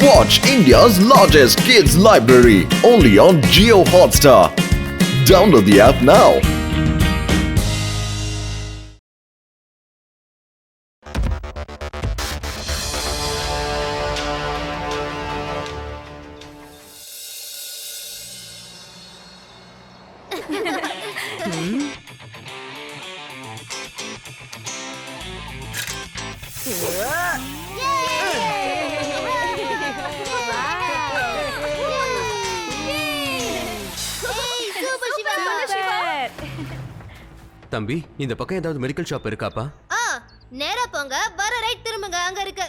Watch India's largest kids library only on Jio Hotstar. Download the app now. தம்பி, இந்த பக்கம் ஏதாவது medical shop இருக்காப்பா? நேரா போங்க, வர ரைட் திரும்புங்க, அங்க இருக்கு.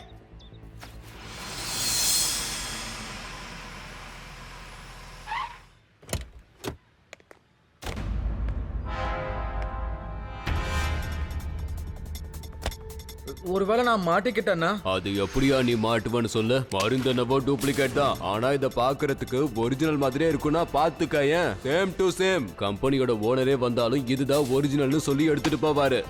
ஒருவேளை நான் மாட்டிக்கிட்டேன்னா? அது எப்படியா நீ மாட்டுவன்னு சொல்லு. மருந்தனவோ டூப்ளிகேட் தான், ஆனா இத பாக்குறதுக்கு ஒரிஜினல் மாதிரியே இருக்குன்னா பாத்துக்க. ஏன் சேம் டு சேம். கம்பெனியோட ஓனரே வந்தாலும் இதுதான் ஒரிஜினல்னு சொல்லி எடுத்துட்டு போவாரு.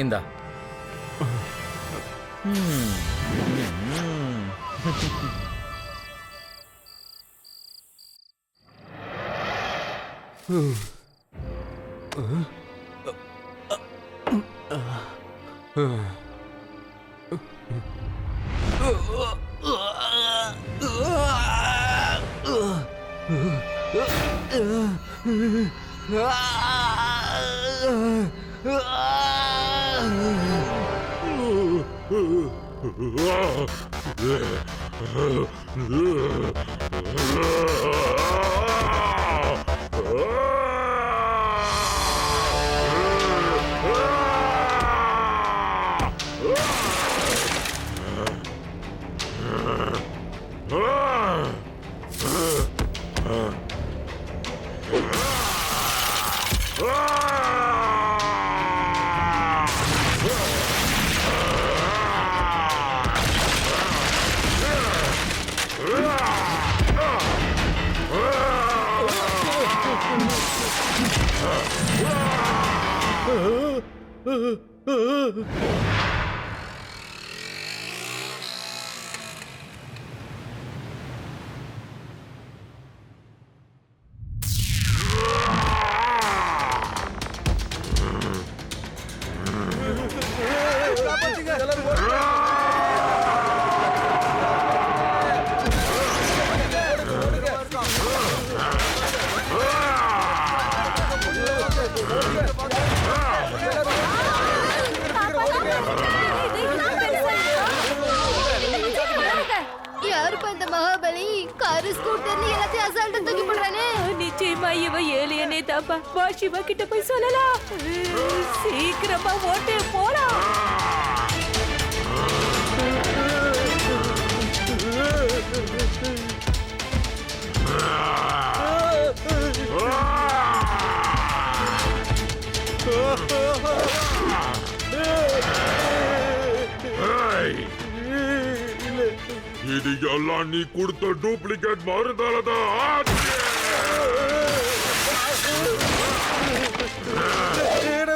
இந்தா. நிச்சயமா இவ ஏலியனே தாப்பா. வா சிவா கிட்ட போய் சொல்லலாம். சீக்கிரமா ஓட்டு போலாம். இது எல்லாம் நீ கொடுத்த டூப்ளிகேட் மருந்தாலதான்.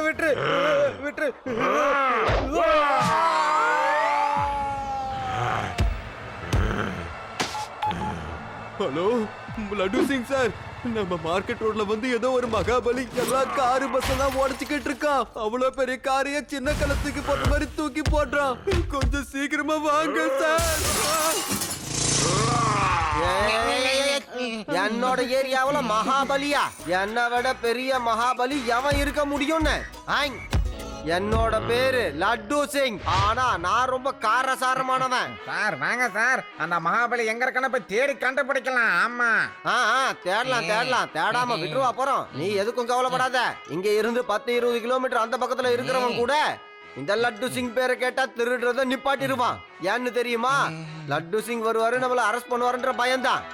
விட்டு விட்டு. Hello, Laddu Singh sir. நம்ம மார்க்கெட் ரோட்ல வந்து ஏதோ ஒரு மகாபலி எல்லா காரு பஸ் எல்லாம் உடச்சுக்கிட்டு இருக்கான். அவ்வளவு பெரிய காரைய சின்ன கலத்துக்கு போட்ட மாதிரி தூக்கி போடுறான். கொஞ்சம் சீக்கிரமா வாங்க சார். என்னோட ஏரியாவுல மகாபலியா? என்னை விட பெரிய மகாபலி எவன் இருக்க முடியும்னு? என்னோட பேரு லட்டு சிங். ஆனா நான் ரொம்ப காரசாரமானவன். சார் வாங்க சார், அந்த மகாபலி எங்க இருக்கன்னு போய் தேடி கண்டுபிடிக்கலாம். ஆமா தேடலாம். தேடாம விட்டுருவா போறோம். நீ எதுக்கும் கவலைப்படாத. இங்க இருந்து 10-20 கிலோமீட்டர் அந்த பக்கத்துல இருக்கிறவன் கூட இந்த லட்டு சிங் பேரை கேட்டா திருடுறத நிப்பாட்டிடுவான். ஏன்னு தெரியுமா? லட்டு சிங் வருவாரு, நம்மள அரெஸ்ட் பண்ணுவாருன்ற பயம்தான்.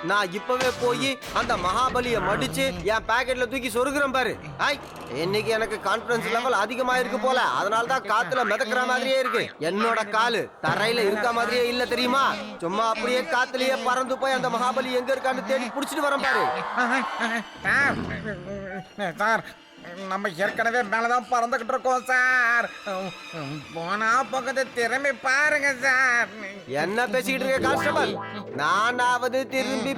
நான் இப்பவே போய் அந்த மகாபலிய மடிச்சு என் பாக்கெட்ல தூக்கி சொருகிறேன் பாரு. ஐ, இன்னைக்கு எனக்கு கான்ஃபிடன்ஸ் லெவல் அதிகமா இருக்கு போல, அதனால தான் காத்துல மிதக்கிற மாதிரியே இருக்கு. என்னோட காலு தரையில இருக்க மாதிரியே இல்ல தெரியுமா? சும்மா அப்படியே காத்துலயே பறந்து போய் அந்த மகாபலி எங்க இருக்கான்னு தேடி புடிச்சிட்டு வரேன் பாரு. சார், நம்ம ஏற்கனவே மேலதான் பறந்துகிட்டு இருக்கோம் சார். போனா பக்கத்து திரும்பி பாருங்க சார். என்ன பேசிக்கிட்டு இருக்க கான்ஸ்டபிள்? நானாவது திரும்பி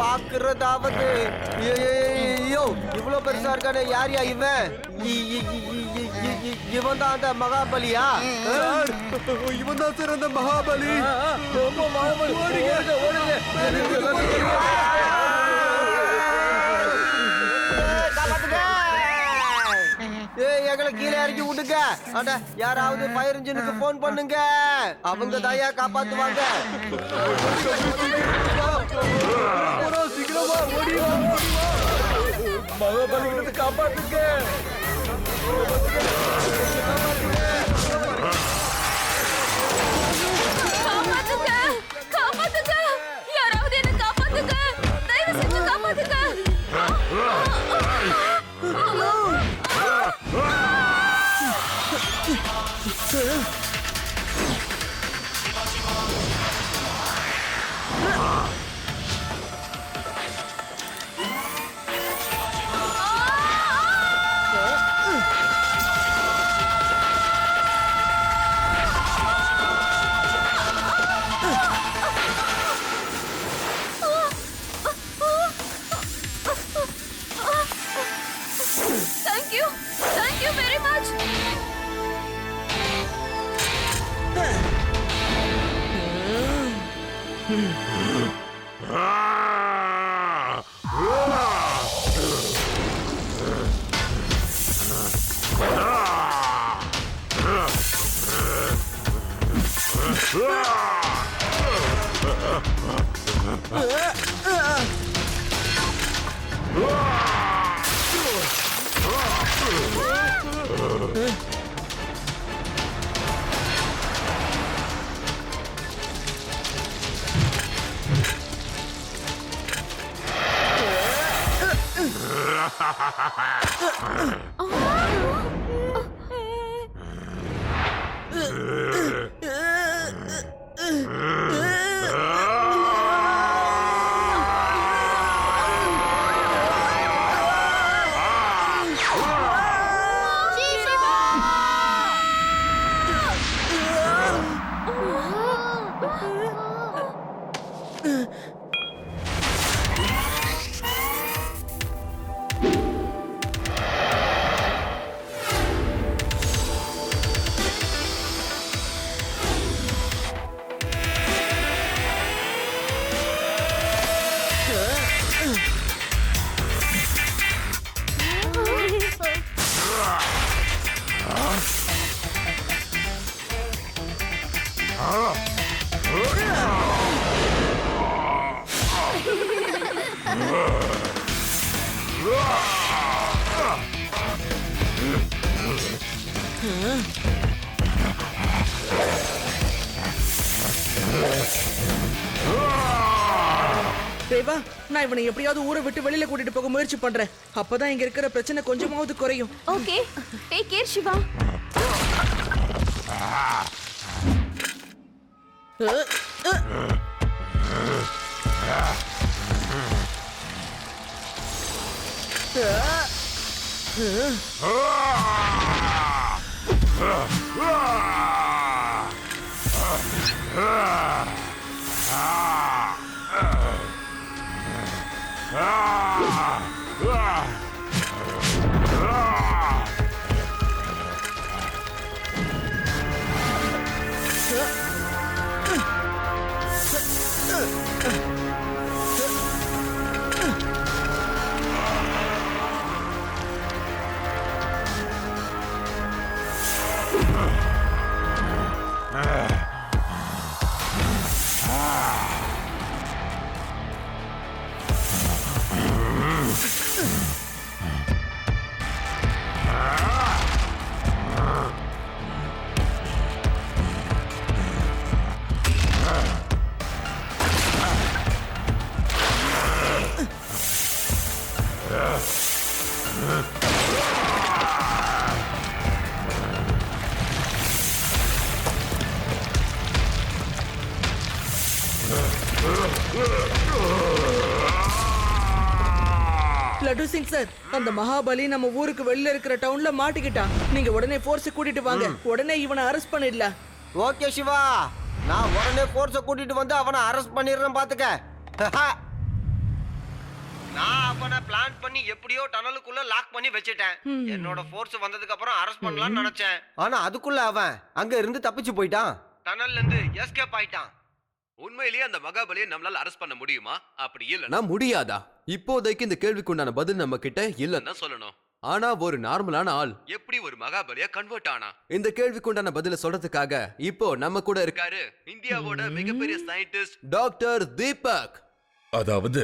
பாக்குறதாவது? ஐயோ, இவ்வளவு பெருசா இருக்கானே, யாரியா இவன்? இவன் தான் அந்த மகாபலியா? இவன் தான் சார் அந்த மகாபலி. எங்களை கீழே இறக்கி விட்டுங்க. அட, யாராவது ஃபயர் இன்ஜினுக்கு போன் பண்ணுங்க, அவங்க தாயா காப்பாத்துவாங்க. சீக்கிரமா ஓடி மகாபலி காப்பாத்துங்க. காப்பாத்துங்க, காப்பாத்துங்க, யாராவது என்ன காப்பாத்துங்க, தயவு செஞ்சு காப்பாத்துங்க. Thank you very much. தேவா, நான் இவனை எப்படியாவது ஊரை விட்டு வெளியில கூட்டிட்டு போக முயற்சி பண்றேன். அப்பதான் இங்க இருக்கிற பிரச்சனை கொஞ்சமாவது குறையும். Okay, take care Siva. Singh sir, அந்த மகாபலி நம்ம ஊருக்கு வெளியில இருக்கிற டவுன்ல மாட்டிக்கிட்டான். நீங்க உடனே போர்ஸ் கூட்டிட்டு வாங்க. உடனே இவனை அரெஸ்ட் பண்ணிடலாம். ஓகே சிவா, நான் உடனே போர்ஸ கூட்டிட்டு வந்து அவனை அரெஸ்ட் பண்ணிடுறேன் பாத்துக்க. நான் அவனை பிளான் பண்ணி எப்படியோ டனலுக்குள்ள லாக் பண்ணி வச்சிட்டேன். என்னோட போர்ஸ் வந்ததுக்கு அப்புறம் அரெஸ்ட் பண்ணலாம்னு நினைச்சேன். ஆனா அதுக்குள்ள அவன் அங்க இருந்து தப்பிச்சு போயிட்டான். டனல்ல இருந்து எஸ்கேப் ஆயிட்டான். உண்மையிலேயே அந்த மகாபலியை நம்மளால அரெஸ்ட் பண்ண முடியுமா? அப்படி இல்லைன்னா முடியாதா? இப்போதைக்கு இந்த கேள்விக்குண்டான பதில் நம்ம கிட்ட இல்லைன்னா சொல்லணும். ஆனா ஒரு நார்மலான ஆள் எப்படி ஒரு மகாபலியா கன்வெர்ட் ஆனா? இந்த கேள்விக்குண்டான பதில சொல்றதுக்காக இப்போ நம்ம கூட இருக்காரு இந்தியாவோட மிகப்பெரிய சயின்டிஸ்ட் டாக்டர் தீபக். அதாவது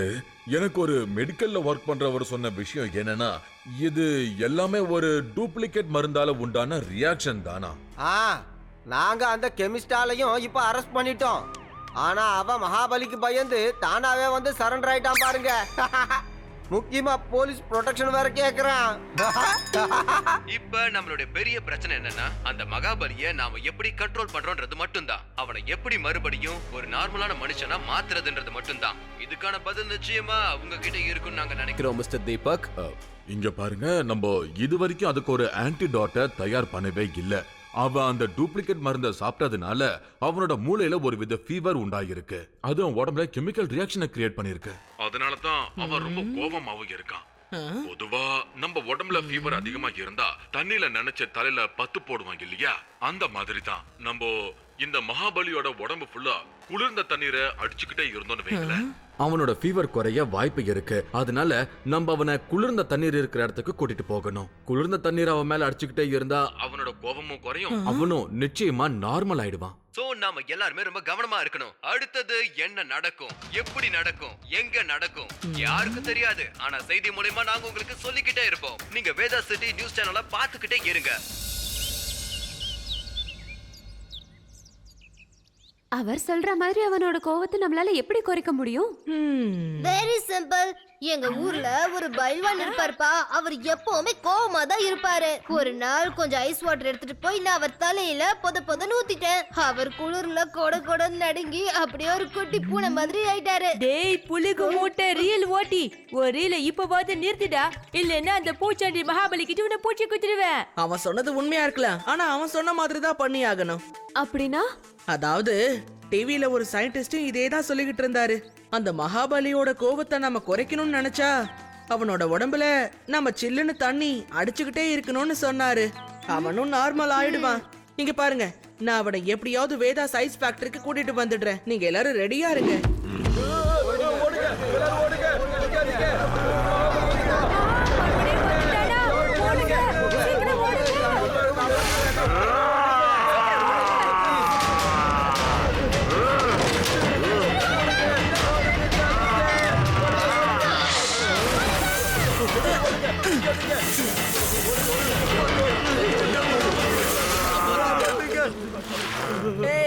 எனக்கு ஒரு மெடிக்கல்ல ஒர்க் பண்றவர் சொன்ன விஷயம் என்னன்னா, இது எல்லாமே ஒரு டூப்ளிகேட் மருந்தால உண்டான ரியாக்ஷன் தானா? நாங்க அந்த கெமிஸ்டாலையும் இப்ப அரெஸ்ட் பண்ணிட்டோம். ஆனா அவன் மகாபலிக்கு பயந்து தானாவே வந்து சரண்டர் ஆயிட்டான் பாருங்க. முக்கியமா போலீஸ் ப்ரொடெக்ஷன் வேற கேக்குறான். இப்ப நம்மளுடைய பெரிய பிரச்சனை என்னன்னா, அந்த மகாபலியை நாம எப்படி கண்ட்ரோல் பண்றோம்ன்றது மட்டும்தான். அவனை எப்படி மறுபடியும் ஒரு நார்மலான மனுஷனா மாத்துறதுன்றது மட்டும்தான். இதுக்கான பதில் நிச்சயமா அவங்க கிட்ட இருக்குன்னு நாங்க நினைக்கிறோம் மிஸ்டர் தீபக். இங்க பாருங்க, நம்ம இது வரைக்கும் அதுக்கு ஒரு ஆன்டிடாட்டை தயார் பண்ணவே இல்ல. அவன் அந்த டூப்ளிகேட் மருந்தை சாப்பிட்டதுனால அவனோட மூளையில ஒரு வித ஃபீவர் உண்டாயிருக்கு. அது அவன் உடம்புல கெமிக்கல் ரியாக்ஷனை கிரியேட் பண்ணிருக்கு. அதனாலதான் அவன் ரொம்ப கோபமாவும் இருக்கான். பொதுவா நம்ம உடம்புல ஃபீவர் அதிகமா இருந்தா தண்ணியில நினைச்ச தலையில பத்து போடுவாங்க இல்லையா, அந்த மாதிரி தான் நம்ம இந்த மகாபலியோட உடம்பு ஃபுல்லா குளிர்ந்த தண்ணீரை அடிச்சுக்கிட்டே இருந்தோம்னு வைக்கல, அவனோட ஃபீவர் குறைய வாய்ப்பு இருக்கு. அதனால நம்ம அவனை குளிர்ந்த தண்ணீர் இருக்கிற இடத்துக்கு கூட்டிட்டு போகணும். குளிர்ந்த தண்ணீர் அவன் மேல அடிச்சுக்கிட்டே இருந்தா அவனோட கோபமும் குறையும், அவனும் நிச்சயமா நார்மல் ஆயிடுவான். சோ நாம எல்லாருமே ரொம்ப கவனமா இருக்கணும். அடுத்தது என்ன நடக்கும், எப்படி நடக்கும், எங்க நடக்கும் யாருக்கு தெரியாது. ஆனா செய்தி மூலமா நாங்க உங்களுக்கு சொல்லிக்கிட்டே இருப்போம். நீங்க வேதா சிட்டி நியூஸ் சேனலை பார்த்துக்கிட்டே இருங்க. அவர் சொல்ற மாதிரி அவனோட கோவத்தை நம்மளால எப்படி குறைக்க முடியும்? Very simple. எங்க ஊர்ல ஒரு பைல்வான் இருப்பாருப்பா. அவர் எப்பவுமே கோவமா தான் இருப்பாரு. ஒரு நாள் கொஞ்சம் ஐஸ் வாட்டர் எடுத்துட்டு போய் நான் அவர் தலையில பொத ஊத்திட்டேன். அவர் குளிர்ல கொட நடுங்கி அப்படியே ஒரு குட்டி பூனை மாதிரி ஆயிட்டாரு. டேய் புலிகு மூட்டை ரியல் ஓட்டி, ஒரு ரீல இப்பவாது நிறுத்திடா, இல்லன்னா அந்த பூச்சாண்டி மகாபலி கிட்ட உன்னை பூச்சி குத்திடுவேன். அவன் சொன்னது உண்மையா இருக்கலாம், ஆனா அவன் சொன்ன மாதிரி தான் பண்ணி ஆகணும். அப்படின்னா அதாவது டிவில ஒரு சயின்டிஸ்டும் இதே தான் சொல்லிக்கிட்டு இருந்தாரு. அந்த மகாபலியோட கோபத்தை நம்ம குறைக்கணும்னு நினைச்சா அவனோட உடம்புல நம்ம சில்லுன்னு தண்ணி அடிச்சுக்கிட்டே இருக்கணும்னு சொன்னாரு. அவனும் நார்மல் ஆயிடுவான். இங்க பாருங்க, நான் அவனை எப்படியாவது வேதா சைஸ் ஃபேக்டரிக்கு கூட்டிட்டு வந்துடுறேன். நீங்க எல்லாரும் ரெடியா இருங்க.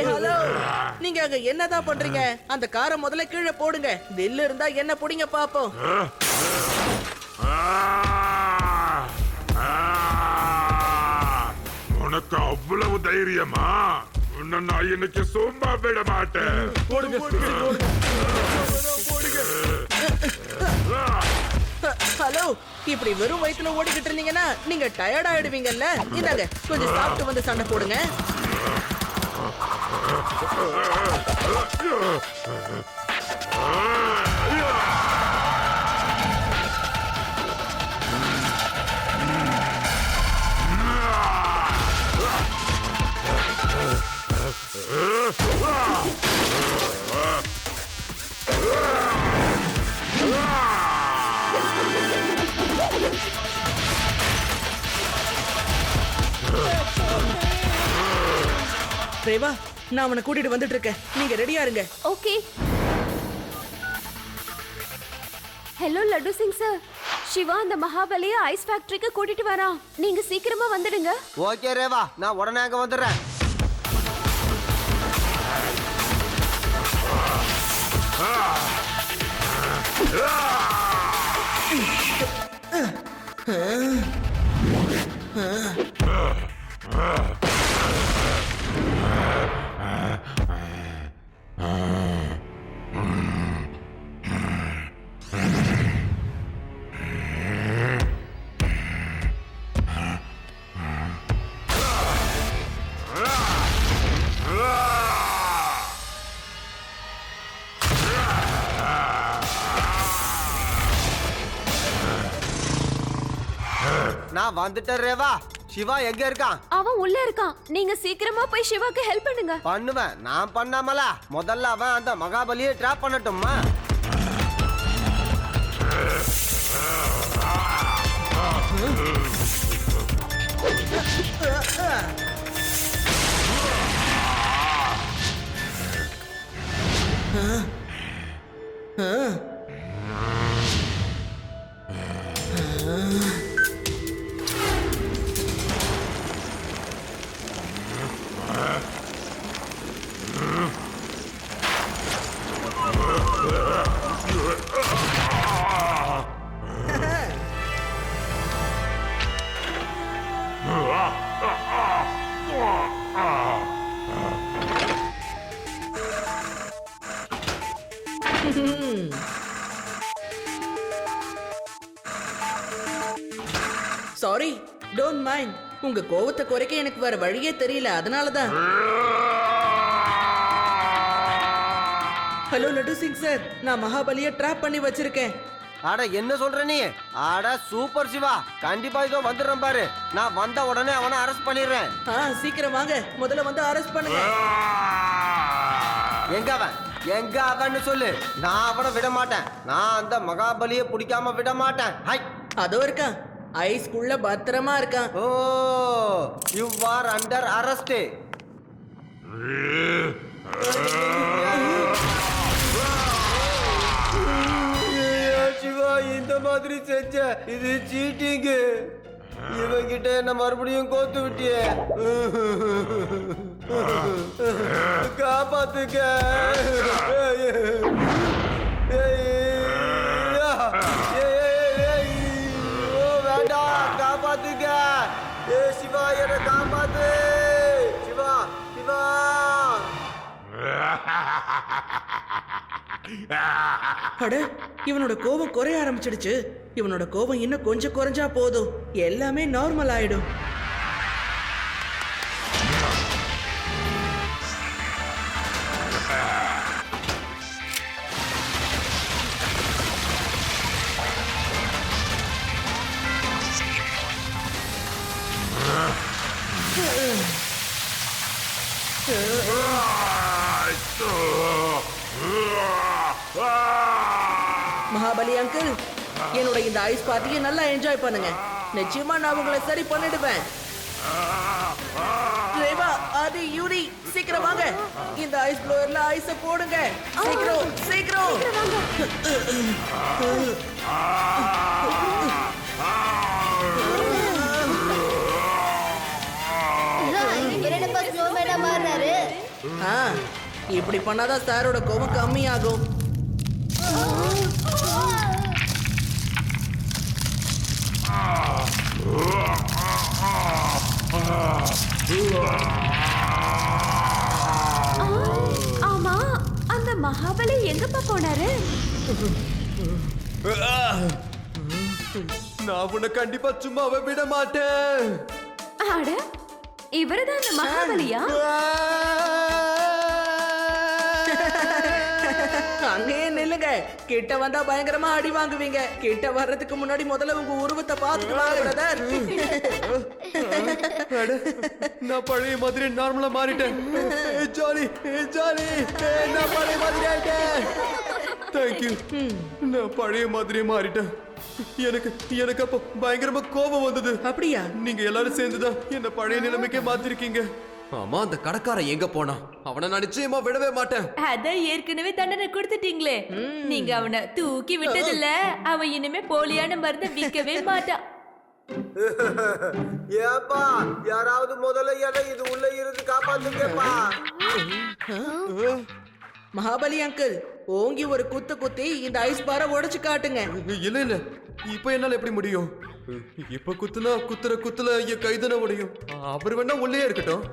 ஹலோ, நீங்க அங்க என்னதான் பண்றீங்க? அந்த காரை முதல்ல கீழே போடுங்க. தில்லு இருந்தா என்ன புடிங்க பாப்போம். உனக்கு அவ்வளவு தைரியமா? உன்னை நான் இன்னைக்கு சும்மா விட மாட்டேன். ஹலோ, இப்படி வெறும் வயித்துல ஓடிக்கிட்டு இருந்தீங்கன்னா நீங்க டயர்ட் ஆயிடுவீங்கல்ல. இந்தாங்க, கொஞ்சம் சாப்பிட்டு வந்து சண்டை போடுங்க. ரேவா, நான் அவனை கூட்டிட்டு வந்துட்டு இருக்கேன். நீங்க ரெடியா இருங்க. Okay. Hello Laddu Singh sir, Siva அந்த மகாபலிய ஐஸ் ஃபேக்டரிக்கு கூட்டிட்டு வரான். நீங்க சீக்கிரமா வந்துடுங்க. ஓகே ரேவா, நான் உடனே அங்க வந்துடுறேன். நான் வந்துட்டேன் ரேவா. சிவா எங்க இருக்கான்? அவன் உள்ள இருக்கான். நீங்க சீக்கிரமா போய் சிவாக்கு ஹெல்ப் பண்ணுங்க. பண்ணுவேன். நான் பண்ணாமலா? முதல்ல அவன் அந்த மகாபலியை ட்ராப் பண்ணட்டுமா? Sorry, don't mind. உங்க கோவத்தை குறைக்க எனக்கு வேற வழியே தெரியல, அதனாலதான். ஹலோ லட்டு சிங் சார், நான் மகாபலியை ட்ராப் பண்ணி வச்சிருக்கேன். அட என்ன சொல்ற நீ? அட சூப்பர் சிவா, கண்டிப்பா இதோ வந்துடுறேன் பாரு. நான் வந்த உடனே அவனை அரெஸ்ட் பண்ணிடுறேன். சீக்கிரம் வாங்க, முதல்ல வந்து அரெஸ்ட் பண்ணுங்க. எங்க அவன்னு சொல்லு. நான் அவனை விட மாட்டேன். நான் அந்த மகாபலியை பிடிக்காம விட மாட்டேன். ஹை, அதோ இருக்கான், ஐஸ்குள்ள பத்திரமா இருக்கான். Oh, you are under arrest. Siva இந்த மாதிரி செஞ்ச, இது சீட்டிங். இவங்கிட்ட என்ன மறுபடியும் கோத்து விட்டியே. காப்பாத்துக்க. வேண்டாம், காப்பாத்துக்க. சிவா என்ன காப்பாத்து. சிவா, சிவா. அட, இவனோட கோபம் குறைய ஆரம்பிச்சிடுச்சு. இவனோட கோபம் இன்னும் கொஞ்சம் குறைஞ்சா போதும், எல்லாமே நார்மல் ஆயிடும். மகாபலி அங்கிள், என்னோட இந்த ஐஸ் பார்ட்டியை நல்லா என்ஜாய் பண்ணுங்க. நிச்சயமா நான் உங்களை சரி பண்ணிடுவேன். ரேவா, ஆதி, யூரி, சீக்கிரம் வாங்க. இந்த ஐஸ் ப்ளோயர்ல ஐஸ போடுங்க. சீக்கிரம் சீக்கிரம். என்னப்பா ஸ்னோமேனா மாறினாரு? இப்படி பண்ணாதான் சாரோட கோபம் கம்மியாகும். ஆமா, அந்த மகாபலி எங்கப்பா போனாரு? நான் உன்னை கண்டிப்பா சும்மாவே விட மாட்டேன். அட, இவருதான் அந்த மகாபலியா? அங்கேயே நில்லுங்க. கிட்ட வந்தா பயங்கரமா அடி வாங்குவீங்க. கிட்ட வர்றதுக்கு முன்னாடி முதல்ல உங்க உருவத்தை பார்த்துட்டு வாங்க பிரதர். நான் பழைய மாதிரி நார்மலா மாறிட்டேன். ஜாலி ஜாலி, நான் பழைய மாதிரி ஆயிட்டேன். தேங்க்யூ. நான் பழைய மாதிரியே மாறிட்டேன். எனக்கு அப்ப பயங்கரமா கோபம் வந்தது. அப்படியா? நீங்க எல்லாரும் சேர்ந்துதான் என்ன பழைய நிலைமைக்கே மாத்திருக்கீங்க. ஆமா, அந்த கடைக்காரன் எங்க போனா? அவனை நான் நிச்சயமா விடவே மாட்டேன். அதான் ஏற்கனவே தண்டனை கொடுத்துட்டீங்களே. நீங்க அவனை தூக்கி விட்டதில்ல. அவன் இனிமே போலியான மருந்து விற்கவே மாட்டான். ஏப்பா, யாராவது முதல்ல என்ன இது உள்ள இருந்து காப்பாத்துங்கப்பா. மகாபலி அங்கிள், ஓங்கி ஒரு குத்து குத்தி இந்த ஐஸ் பாரை உடைச்சு காட்டுங்க. இல்ல, இப்ப என்னால எப்படி முடியும்? இப்ப குத்துனா குத்துற என் கைதான உடையும். அவர் வேணா உள்ளே இருக்கட்டும்.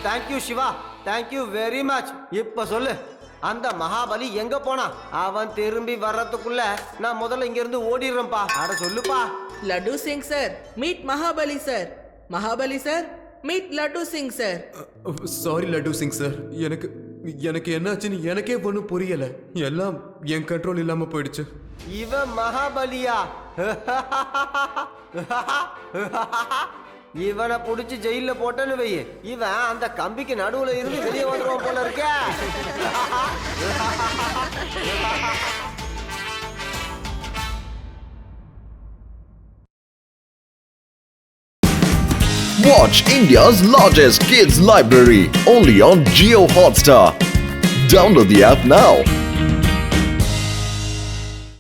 Thank you Siva, thank you very much. இப்ப சொல்லு, அந்த மகாபலி எங்க போனா? அவன் திரும்பி வர்றதுக்குள்ள நான் முதல்ல இங்க இருந்து ஓடிடுறேன்ப்பா. அட சொல்லுப்பா. Laddu Singh sir, meet Mahabali sir. Mahabali sir, meet laddu Singh sir. Sorry laddu Singh sir, எனக்கு எனக்கு என்னாச்சுன்னு எனக்கே ஒன்றும் புரியல. எல்லாம் என் கண்ட்ரோல் இல்லாம போயிடுச்சு. இவன் மகாபலியா? இவனை புடிச்சு ஜெயில போட்டேன்னு வை, இவன் அந்த கம்பிக்கு நடுவுல இருந்து வெளியே வந்துருவான் போல இருக்க. Watch India's largest kids library only on Jio Hotstar. Download the app now.